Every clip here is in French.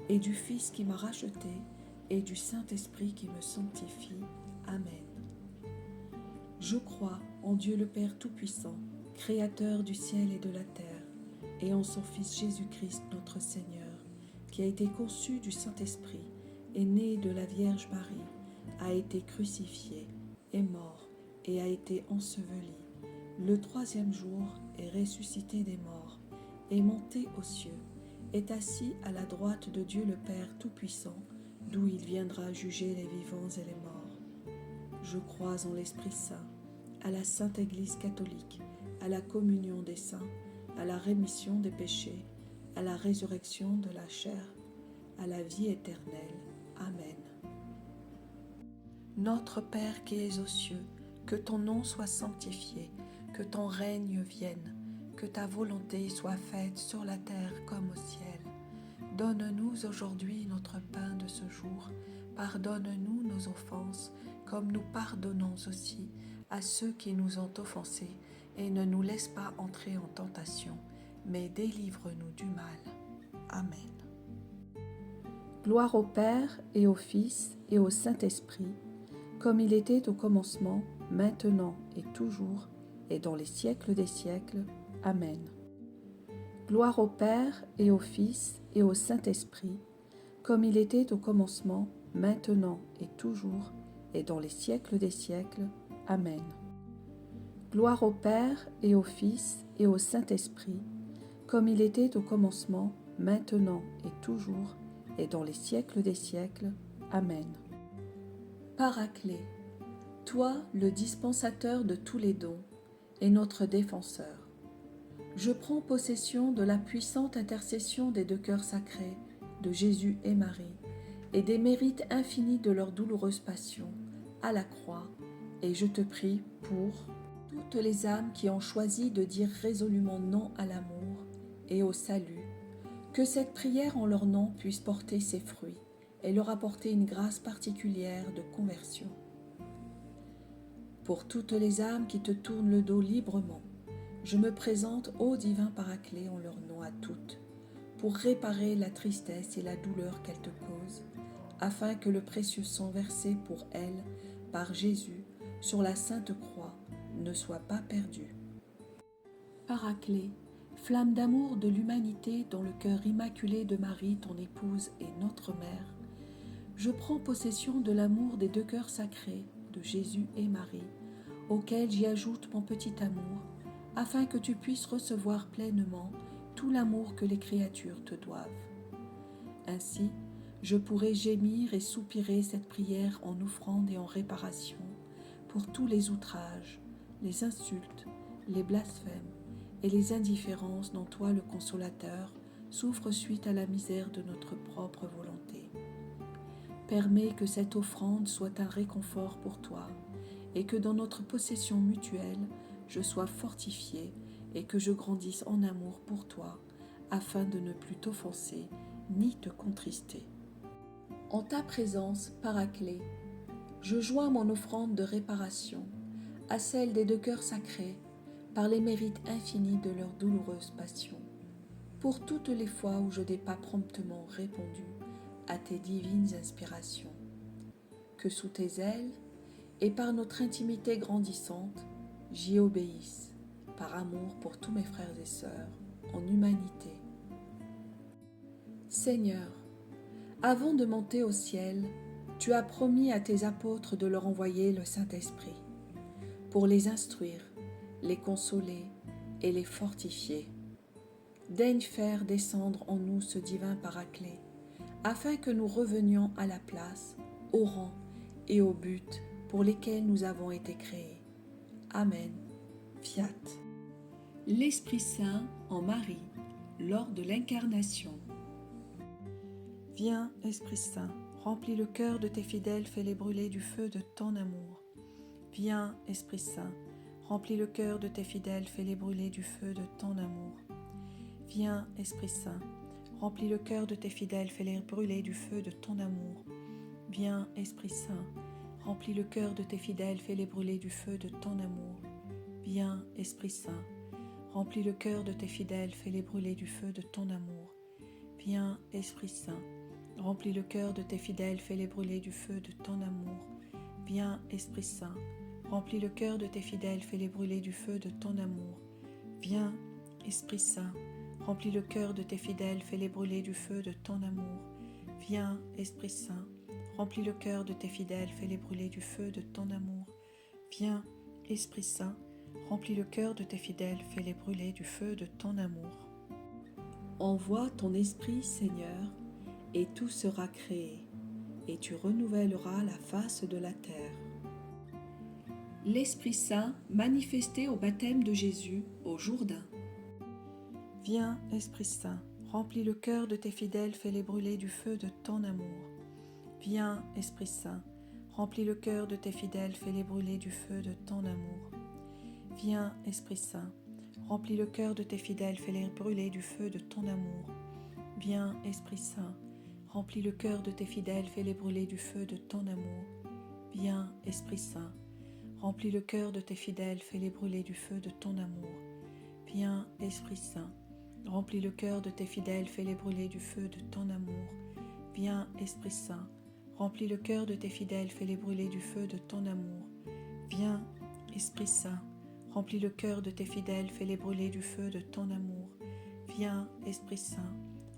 et du Fils qui m'a racheté, et du Saint-Esprit qui me sanctifie. Amen. Je crois en Dieu le Père Tout-Puissant, Créateur du ciel et de la terre, et en son Fils Jésus-Christ notre Seigneur, qui a été conçu du Saint-Esprit, est né de la Vierge Marie, a été crucifié, est mort et a été enseveli. Le troisième jour est ressuscité des morts, est monté aux cieux, est assis à la droite de Dieu le Père Tout-Puissant, d'où il viendra juger les vivants et les morts. Je crois en l'Esprit Saint, à la Sainte Église catholique, à la communion des saints, à la rémission des péchés, à la résurrection de la chair, à la vie éternelle. Amen. Notre Père qui es aux cieux, que ton nom soit sanctifié, que ton règne vienne, que ta volonté soit faite sur la terre comme au ciel. Donne-nous aujourd'hui notre pain de ce jour. Pardonne-nous nos offenses, comme nous pardonnons aussi à ceux qui nous ont offensés, et ne nous laisse pas entrer en tentation, mais délivre-nous du mal. Amen. Gloire au Père et au Fils et au Saint-Esprit, comme il était au commencement, maintenant et toujours, et dans les siècles des siècles. Amen. Gloire au Père et au Fils et au Saint-Esprit, comme il était au commencement, maintenant et toujours, et dans les siècles des siècles. Amen. Gloire au Père et au Fils et au Saint-Esprit, comme il était au commencement, maintenant et toujours, et dans les siècles des siècles. Amen. Paraclet, toi le dispensateur de tous les dons, et notre défenseur. Je prends possession de la puissante intercession des deux cœurs sacrés, de Jésus et Marie, et des mérites infinis de leur douloureuse passion, à la croix, et je te prie pour toutes les âmes qui ont choisi de dire résolument non à l'amour et au salut, que cette prière en leur nom puisse porter ses fruits et leur apporter une grâce particulière de conversion. Pour toutes les âmes qui te tournent le dos librement, je me présente ô divin Paraclet en leur nom à toutes, pour réparer la tristesse et la douleur qu'elles te causent, afin que le précieux sang versé pour elles par Jésus sur la sainte croix ne soit pas perdu. Paraclet, flamme d'amour de l'humanité dans le cœur immaculé de Marie, ton épouse et notre mère, je prends possession de l'amour des deux cœurs sacrés, de Jésus et Marie, auquel j'y ajoute mon petit amour, afin que tu puisses recevoir pleinement tout l'amour que les créatures te doivent. Ainsi, je pourrai gémir et soupirer cette prière en offrande et en réparation pour tous les outrages, les insultes, les blasphèmes et les indifférences dont toi, le Consolateur, souffre suite à la misère de notre propre volonté. Permets que cette offrande soit un réconfort pour toi, et que dans notre possession mutuelle, je sois fortifié et que je grandisse en amour pour toi, afin de ne plus t'offenser ni te contrister. En ta présence, Paraclet, je joins mon offrande de réparation à celle des deux cœurs sacrés par les mérites infinis de leur douloureuse passion, pour toutes les fois où je n'ai pas promptement répondu à tes divines inspirations. Que sous tes ailes, et par notre intimité grandissante, j'y obéisse, par amour pour tous mes frères et sœurs, en humanité. Seigneur, avant de monter au ciel, tu as promis à tes apôtres de leur envoyer le Saint-Esprit, pour les instruire, les consoler et les fortifier. Daigne faire descendre en nous ce divin Paraclet, afin que nous revenions à la place, au rang et au but pour lesquels nous avons été créés. Amen. Fiat. L'Esprit Saint en Marie, lors de l'incarnation. Viens, Esprit Saint, remplis le cœur de tes fidèles, fais-les brûler du feu de ton amour. Viens, Esprit Saint, remplis le cœur de tes fidèles, fais-les brûler du feu de ton amour. Viens, Esprit Saint, remplis le cœur de tes fidèles, fais-les brûler du feu de ton amour. Viens, Esprit Saint, remplis le cœur de tes fidèles, fais-les brûler du feu de ton amour. Viens, Esprit Saint, remplis le cœur de tes fidèles, fais-les brûler du feu de ton amour. Viens, Esprit Saint, remplis le cœur de tes fidèles, fais-les brûler du feu de ton amour. Viens, Esprit Saint, remplis le cœur de tes fidèles, fais-les brûler du feu de ton amour. Viens, Esprit Saint, remplis le cœur de tes fidèles, fais-les brûler du feu de ton amour. Viens, Esprit Saint, remplis le cœur de tes fidèles, fais-les brûler du feu de ton amour. Viens, Esprit Saint, remplis le cœur de tes fidèles, fais-les brûler du feu de ton amour. Envoie ton Esprit, Seigneur, et tout sera créé, et tu renouvelleras la face de la terre. L'Esprit Saint manifesté au baptême de Jésus au Jourdain. Viens, Esprit Saint, remplis le cœur de tes fidèles, fais-les brûler du feu de ton amour. Viens, Esprit Saint, remplis le cœur de tes fidèles, fais-les brûler du feu de ton amour. Viens, Esprit Saint, remplis le cœur de tes fidèles, fais-les brûler du feu de ton amour. Viens, Esprit Saint, remplis le cœur de tes fidèles, fais-les brûler du feu de ton amour. Viens, Esprit Saint, remplis le cœur de tes fidèles, fais-les brûler du feu de ton amour. Viens, Esprit Saint, remplis le cœur de tes fidèles, fais-les brûler du feu de ton amour. Viens, Esprit Saint, remplis le cœur de tes fidèles, fais-les brûler du feu de ton amour. Viens, Esprit Saint, remplis le cœur de tes fidèles, fais-les brûler du feu de ton amour. Viens, Esprit Saint,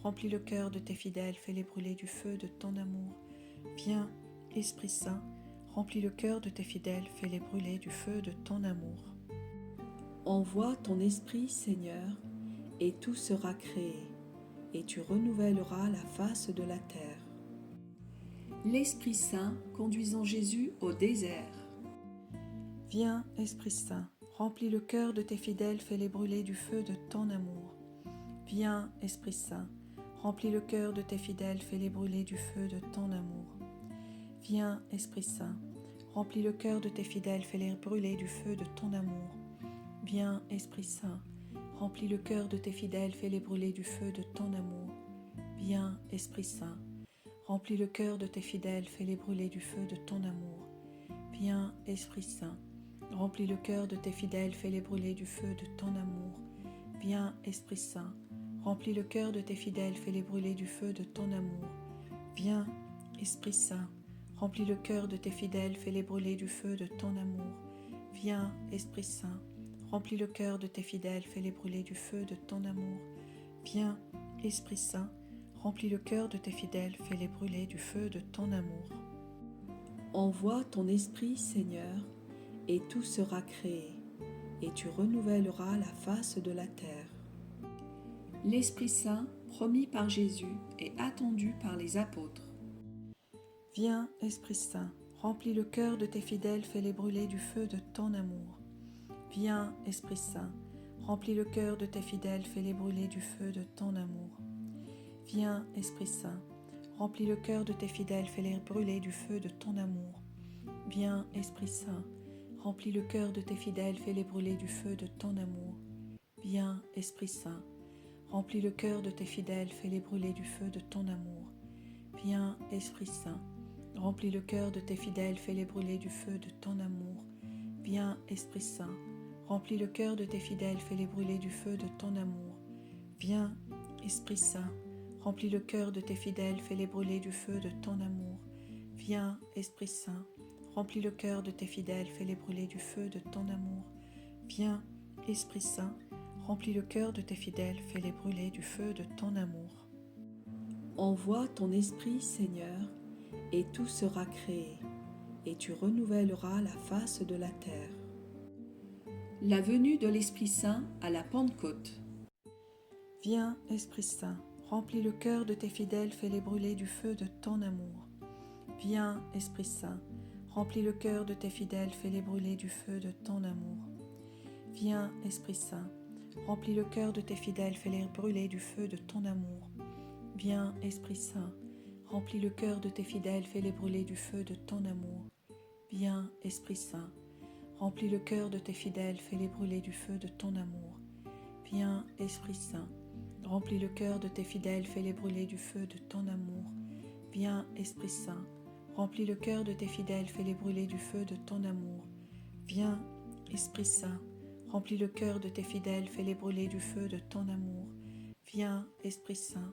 remplis le cœur de tes fidèles, fais-les brûler du feu de ton amour. Viens, Esprit Saint, remplis le cœur de tes fidèles, fais-les brûler du feu de ton amour. Envoie ton Esprit, Seigneur, et tout sera créé, et tu renouvelleras la face de la terre. L'Esprit Saint conduisant Jésus au désert. Viens, Esprit Saint, remplis le cœur de tes fidèles, fais-les brûler du feu de ton amour. Viens, Esprit Saint, remplis le cœur de tes fidèles, fais-les brûler du feu de ton amour. Viens, Esprit Saint, remplis le cœur de tes fidèles, fais-les brûler du feu de ton amour. Viens, Esprit Saint, remplis le cœur de tes fidèles, fais-les brûler du feu de ton amour. Viens, Esprit Saint, remplis le cœur de tes fidèles, fais-les brûler du feu de ton amour. Viens, Esprit Saint, remplis le cœur de tes fidèles, fais-les brûler du feu de ton amour. Viens, Esprit Saint, remplis le cœur de tes fidèles, fais-les brûler du feu de ton amour. Viens, Esprit Saint, remplis le cœur de tes fidèles, fais-les brûler du feu de ton amour. Viens, Esprit Saint, remplis le cœur de tes fidèles, fais-les brûler du feu de ton amour. Viens, Esprit Saint, remplis le cœur de tes fidèles, fais-les brûler du feu de ton amour. Envoie ton Esprit, Seigneur, et tout sera créé, et tu renouvelleras la face de la terre. L'Esprit Saint, promis par Jésus et attendu par les apôtres. Viens, Esprit Saint, remplis le cœur de tes fidèles, fais-les brûler du feu de ton amour. Viens, Esprit Saint, remplis le cœur de tes fidèles, fais-les brûler du feu de ton amour. Viens, Esprit Saint, remplis le cœur de tes fidèles, fais-les brûler du feu de ton amour. Viens, Esprit Saint, remplis le cœur de tes fidèles, fais-les brûler du feu de ton amour. Viens, Esprit Saint, remplis le cœur de tes fidèles, fais-les brûler du feu de ton amour. Viens, Esprit Saint, remplis le cœur de tes fidèles, fais-les brûler du feu de ton amour. Viens, Esprit Saint, remplis le cœur de tes fidèles, fais-les brûler du feu de ton amour. Viens, Esprit Saint, remplis le cœur de tes fidèles, fais-les brûler du feu de ton amour. Viens, Esprit Saint, remplis le cœur de tes fidèles, fais-les brûler du feu de ton amour. Viens, Esprit Saint, remplis le cœur de tes fidèles, fais-les brûler du feu de ton amour. Envoie ton Esprit, Seigneur, et tout sera créé, et tu renouvelleras la face de la terre. La venue de l'Esprit Saint à la Pentecôte. Viens, Esprit Saint, remplis le cœur de tes fidèles, fais-les brûler du feu de ton amour. Viens, Esprit Saint, remplis le cœur de tes fidèles, fais-les brûler du feu de ton amour. Viens, Esprit Saint, remplis le cœur de tes fidèles, fais-les brûler du feu de ton amour. Viens, Esprit Saint, remplis le cœur de tes fidèles, fais-les brûler du feu de ton amour. Viens, Esprit Saint, remplis le cœur de tes fidèles, fais-les brûler du feu de ton amour. Viens, Esprit Saint, remplis le cœur de tes fidèles, fais-les brûler du feu de ton amour. Viens, Esprit Saint, remplis le cœur de tes fidèles, fais-les brûler du feu de ton amour. Viens, Esprit Saint, remplis le cœur de tes fidèles, fais-les brûler du feu de ton amour. Viens, Esprit Saint,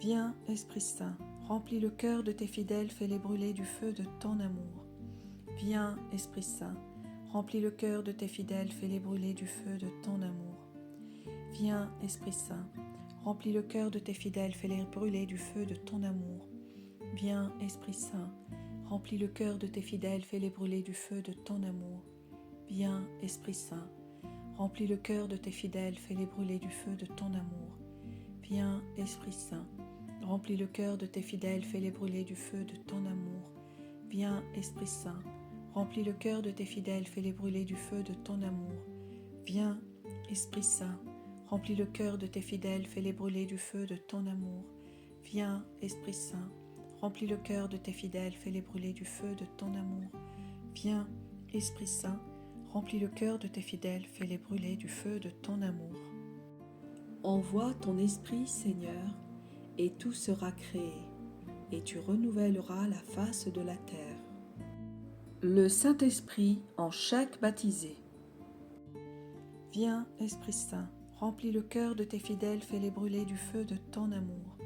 Viens, Esprit Saint, remplis le cœur de tes fidèles, fais-les brûler du feu de ton amour. Viens, Esprit Saint, remplis le cœur de tes fidèles, fais-les brûler du feu de ton amour. Viens, Esprit Saint, remplis le cœur de tes fidèles, fais-les brûler du feu de ton amour. Viens, Esprit Saint, remplis le cœur de tes fidèles, fais-les brûler du feu de ton amour. Viens, Esprit Saint, remplis le cœur de tes fidèles, fais-les brûler du feu de ton amour. Viens, Esprit Saint, remplis le cœur de tes fidèles, fais-les brûler du feu de ton amour. Viens, Esprit Saint, remplis le cœur de tes fidèles, fais-les brûler du feu de ton amour. Viens, Esprit Saint, remplis le cœur de tes fidèles, fais-les brûler du feu de ton amour. Viens, Esprit Saint, remplis le cœur de tes fidèles, fais-les brûler du feu de ton amour. Viens, Esprit Saint, remplis le cœur de tes fidèles, fais-les brûler du feu de ton amour. Envoie ton Esprit, Seigneur, et tout sera créé, et tu renouvelleras la face de la terre. Le Saint-Esprit en chaque baptisé. Viens, Esprit Saint, remplis le cœur de tes fidèles, fais-les brûler du feu de ton amour.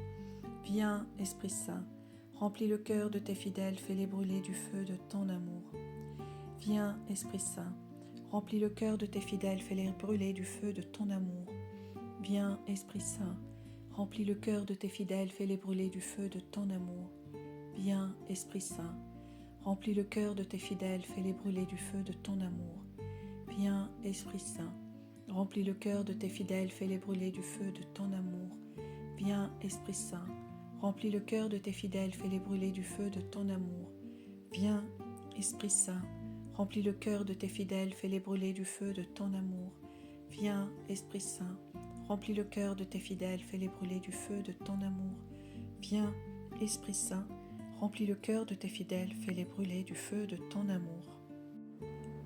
Viens, Esprit Saint, remplis le cœur de tes fidèles, fais-les brûler du feu de ton amour. Viens, Esprit Saint, remplis le cœur de tes fidèles, fais-les brûler du feu de ton amour. Viens, Esprit Saint, remplis le cœur de tes fidèles, fais-les brûler du feu de ton amour. Viens, Esprit Saint, remplis le cœur de tes fidèles, fais-les brûler du feu de ton amour. Viens, Esprit Saint, remplis le cœur de tes fidèles, fais-les brûler du feu de ton amour. Viens, Esprit Saint, remplis le cœur de tes fidèles, fais-les brûler du feu de ton amour. Viens, Esprit Saint, remplis le cœur de tes fidèles, fais-les brûler du feu de ton amour. Viens, Esprit Saint, remplis le cœur de tes fidèles, fais-les brûler du feu de ton amour. Viens, Esprit Saint, remplis le cœur de tes fidèles, fais-les brûler du feu de ton amour.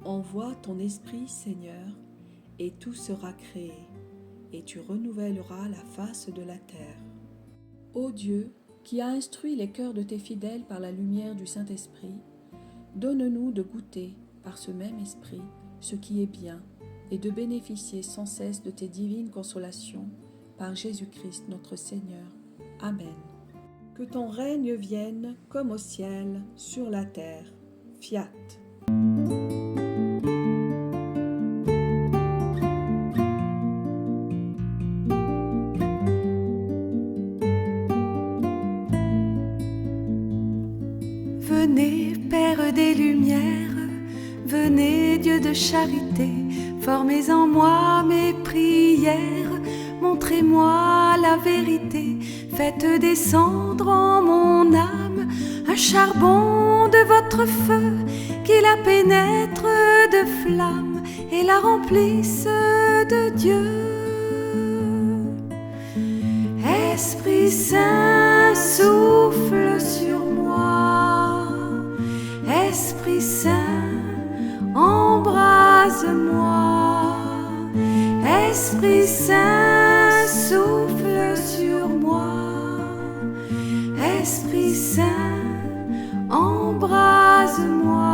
Envoie ton Esprit, Seigneur, et tout sera créé, et tu renouvelleras la face de la terre. Ô Dieu, qui as instruit les cœurs de tes fidèles par la lumière du Saint-Esprit, donne-nous de goûter, par ce même Esprit, ce qui est bien, et de bénéficier sans cesse de tes divines consolations, par Jésus-Christ notre Seigneur. Amen. Que ton règne vienne, comme au ciel, sur la terre. Fiat. Venez, Père des Lumières, venez, Dieu de charité, formez en moi mes prières, montrez-moi la vérité, faites descendre en mon âme un charbon de votre feu, qui la pénètre de flamme et la remplisse de Dieu. Esprit Saint, souffle sur moi. Esprit Saint, embrase-moi. Esprit Saint, souffle sur moi. Esprit Saint, embrase-moi.